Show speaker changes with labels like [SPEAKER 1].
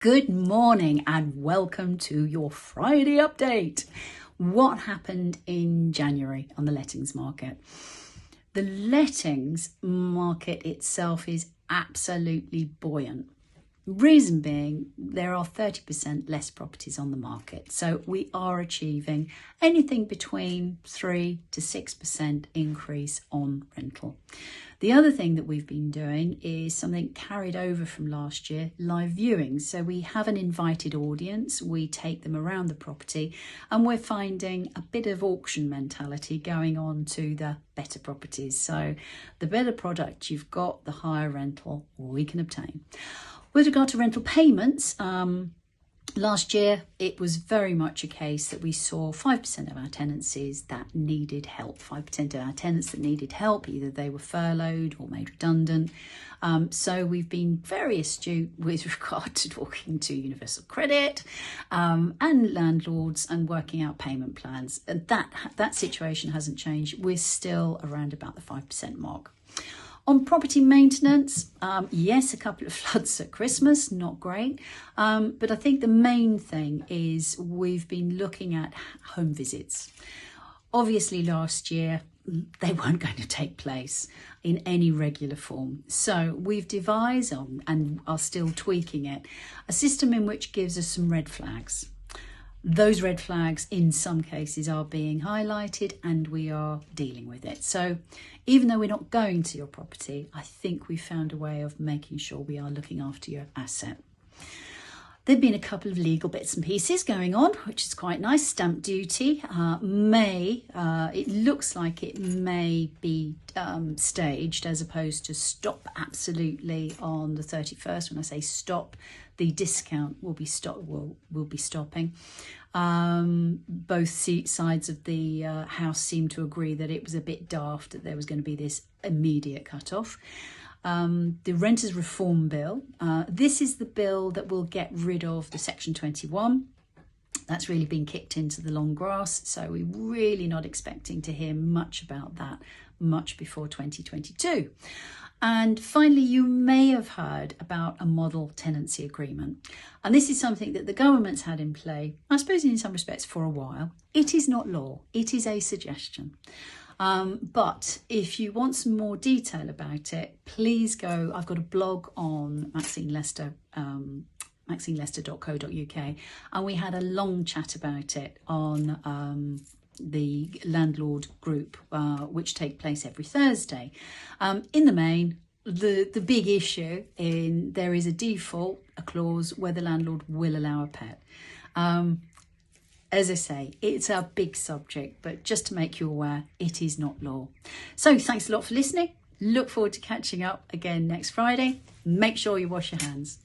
[SPEAKER 1] Good morning and welcome to your Friday update. What happened in January on the lettings market? The lettings market itself is absolutely buoyant. Reason being, there are 30% less properties on the market. So we are achieving anything between 3 to 6% increase on rental. The other thing that we've been doing is something carried over from last year, live viewings. So we have an invited audience, we take them around the property, and we're finding a bit of auction mentality going on to the better properties. So the better product you've got, the higher rental we can obtain. With regard to rental payments, last year it was very much a case that we saw 5% of our tenancies that needed help, 5% of our tenants that needed help, either they were furloughed or made redundant. So we've been very astute with regard to talking to Universal Credit and landlords and working out payment plans. And that situation hasn't changed. We're still around about the 5% mark. On property maintenance, yes, a couple of floods at Christmas, not great. But I think the main thing is we've been looking at home visits. Obviously, last year, they weren't going to take place in any regular form. So we've devised, and are still tweaking it, a system in which gives us some red flags. Those red flags in some cases are being highlighted and we are dealing with it. So even though we're not going to your property, I think we've found a way of making sure we are looking after your asset. There've been a couple of legal bits and pieces going on, which is quite nice. Stamp duty it looks like it may be staged as opposed to stop absolutely on the 31st. When I say stop, the discount will be stopping. Both sides of the house seem to agree that it was a bit daft that there was going to be this immediate cut-off. The Renters Reform Bill. This is the bill that will get rid of the Section 21. That's really been kicked into the long grass, so we're really not expecting to hear much about that much before 2022. And finally, you may have heard about a model tenancy agreement. And this is something that the government's had in play, I suppose in some respects, for a while. It is not law, it is a suggestion. But if you want some more detail about it, please go. I've got a blog on Maxine Lester, maxinelester.co.uk, and we had a long chat about it on the landlord group, which take place every Thursday. In the main, the big issue there is a default, a clause where the landlord will allow a pet. As I say, it's a big subject, but just to make you aware, it is not law. So thanks a lot for listening. Look forward to catching up again next Friday. Make sure you wash your hands.